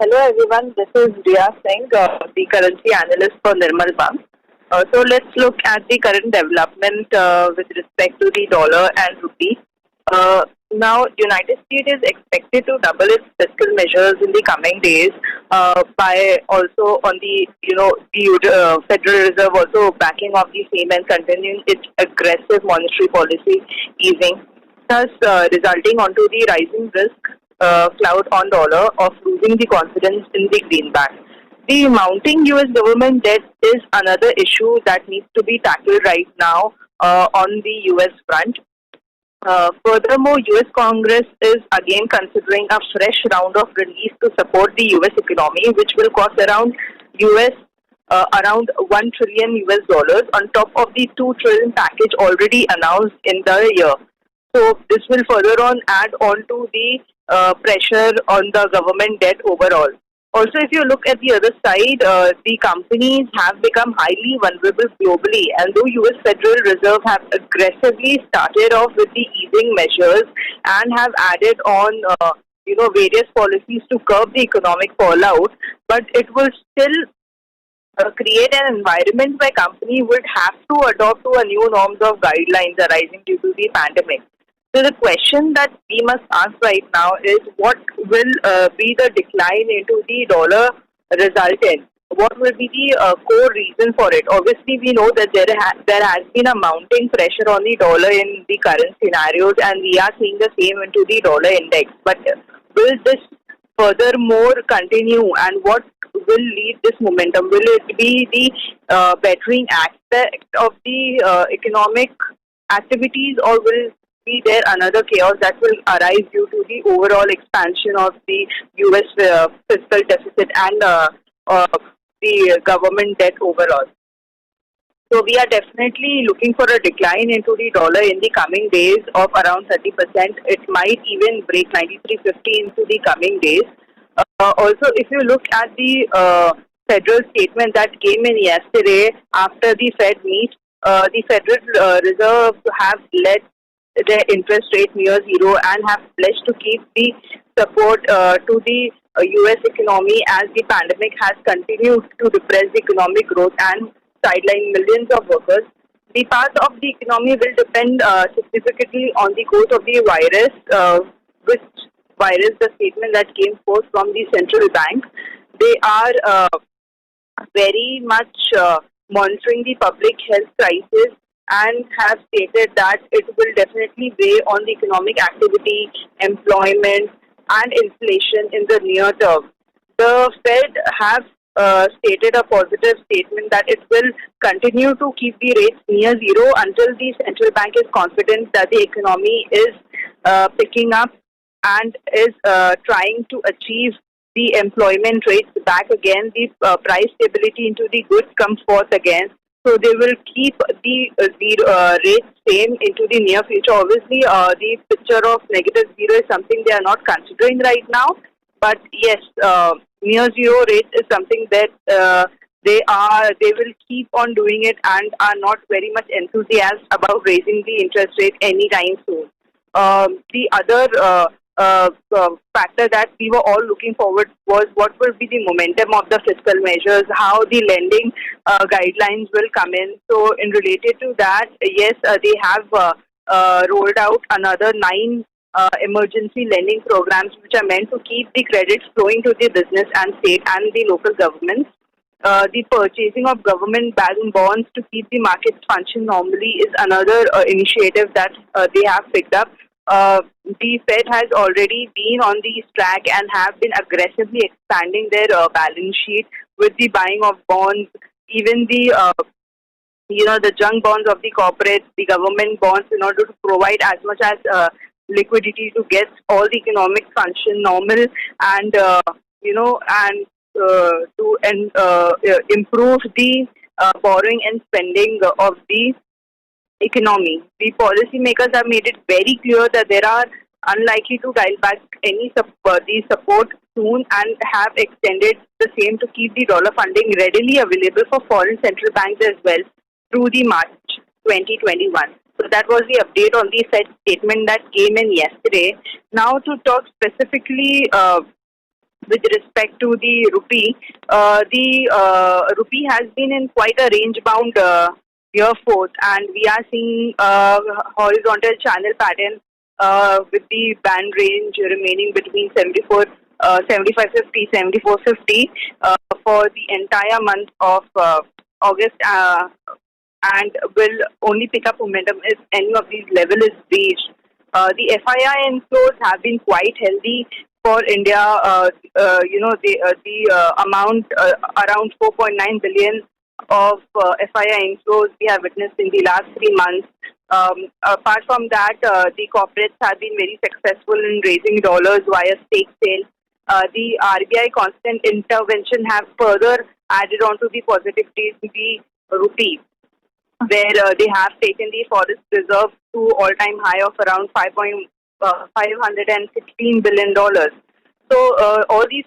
Hello everyone, this is Riya Singh, the currency analyst for Nirmal Bang. So let's look at the current development with respect to the dollar and rupee. Now, United States is expected to double its fiscal measures in the coming days by also on the Federal Reserve also backing off the same and continuing its aggressive monetary policy easing, thus resulting onto the rising risk cloud on dollar of losing the confidence in the greenback. The mounting US government debt is another issue that needs to be tackled right now on the US front. Furthermore, US Congress is again considering a fresh round of relief to support the US economy, which will cost US around 1 trillion US dollars on top of the 2 trillion package already announced in the year. So this will further on add on to the pressure on the government debt overall. Also, if you look at the other side, the companies have become highly vulnerable globally, and though U.S. Federal Reserve have aggressively started off with the easing measures and have added on, various policies to curb the economic fallout, but it will still create an environment where company would have to adopt to a new norms of guidelines arising due to the pandemic. So the question that we must ask right now is what will be the decline into the dollar resultant? What will be the core reason for it? Obviously, we know that there has been a mounting pressure on the dollar in the current scenarios, and we are seeing the same into the dollar index. But will this furthermore continue, and what will lead this momentum? Will it be the bettering aspect of the economic activities, or will be there another chaos that will arise due to the overall expansion of the U.S. Fiscal deficit and the government debt overall? So we are definitely looking for a decline into the dollar in the coming days of around 30%. It might even break 93.50 into the coming days. Also, if you look at the federal statement that came in yesterday after the Fed meet, the Federal Reserve have led their interest rate near zero and have pledged to keep the support to the U.S. economy as the pandemic has continued to depress the economic growth and sideline millions of workers. The path of the economy will depend significantly on the course of the virus, which virus the statement that came forth from the central bank. They are very much monitoring the public health crisis and have stated that it will definitely weigh on the economic activity, employment, and inflation in the near term. The Fed have stated a positive statement that it will continue to keep the rates near zero until the central bank is confident that the economy is picking up and is trying to achieve the employment rates back again, the price stability into the goods come forth again. So they will keep the rates same into the near future. Obviously, the picture of negative zero is something they are not considering right now. But yes, near zero rate is something that they will keep on doing it and are not very much enthusiastic about raising the interest rate anytime soon. The other factor that we were all looking forward was what will be the momentum of the fiscal measures, how the lending guidelines will come in. So in related to that, yes, they have rolled out another 9 emergency lending programs which are meant to keep the credits flowing to the business and state and the local governments. The purchasing of government-backed bonds to keep the markets function normally is another initiative that they have picked up. The Fed has already been on the track and have been aggressively expanding their balance sheet with the buying of bonds, even the junk bonds of the corporates, the government bonds, in order to provide as much as liquidity to get all the economic function normal and improve the borrowing and spending of the economy. The policymakers have made it very clear that they are unlikely to dial back any the support soon and have extended the same to keep the dollar funding readily available for foreign central banks as well through the March 2021. So that was the update on the Fed statement that came in yesterday. Now to talk specifically with respect to the rupee, the rupee has been in quite a range-bound year forth, and we are seeing horizontal channel pattern with the band range remaining between 75.50, 74.50 for the entire month of August, and will only pick up momentum if any of these level is reached. The FII inflows have been quite healthy for India. The amount around 4.9 billion of FII inflows we have witnessed in the last 3 months. Apart from that, the corporates have been very successful in raising dollars via stake sale. The RBI constant intervention have further added on to the positivity in the rupee, where they have taken the forest reserve to all-time high of around $516 billion. So all these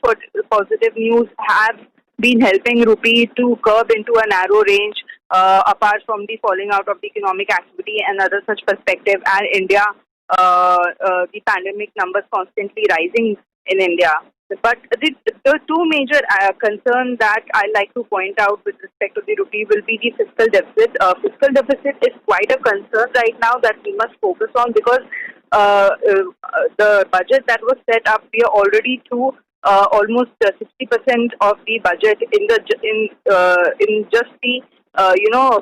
positive news have been helping rupee to curb into a narrow range, apart from the falling out of the economic activity and other such perspective, and India, the pandemic numbers constantly rising in India. But the two major concerns that I like to point out with respect to the rupee will be the fiscal deficit. Fiscal deficit is quite a concern right now that we must focus on, because the budget that was set up, we are already through almost 60% of the budget in just the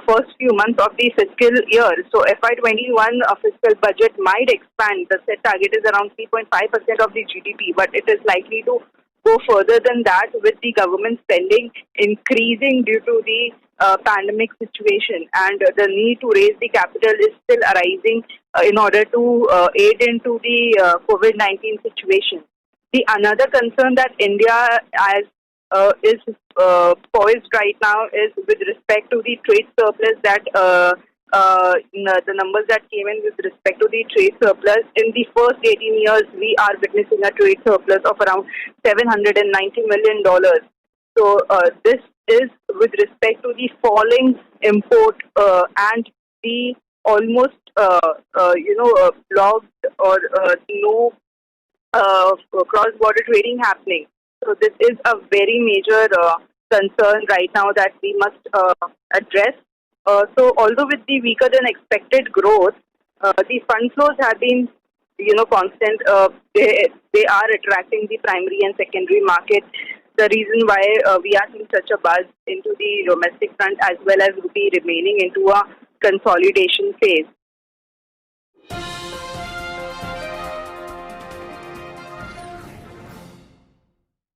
first few months of the fiscal year. So FY21 fiscal budget might expand. The set target is around 3.5% of the GDP, but it is likely to go further than that, with the government spending increasing due to the pandemic situation, and the need to raise the capital is still arising in order to aid into the COVID-19 situation. The another concern that India is poised right now is with respect to the trade surplus that the numbers that came in with respect to the trade surplus. In the first 18 years, we are witnessing a trade surplus of around $790 million. So this is with respect to the falling import and the almost blocked or no cross-border trading happening. So this is a very major concern right now that we must address. So although with the weaker than expected growth, the fund flows have been constant. They are attracting the primary and secondary market. The reason why we are seeing such a buzz into the domestic front, as well as rupee remaining into a consolidation phase.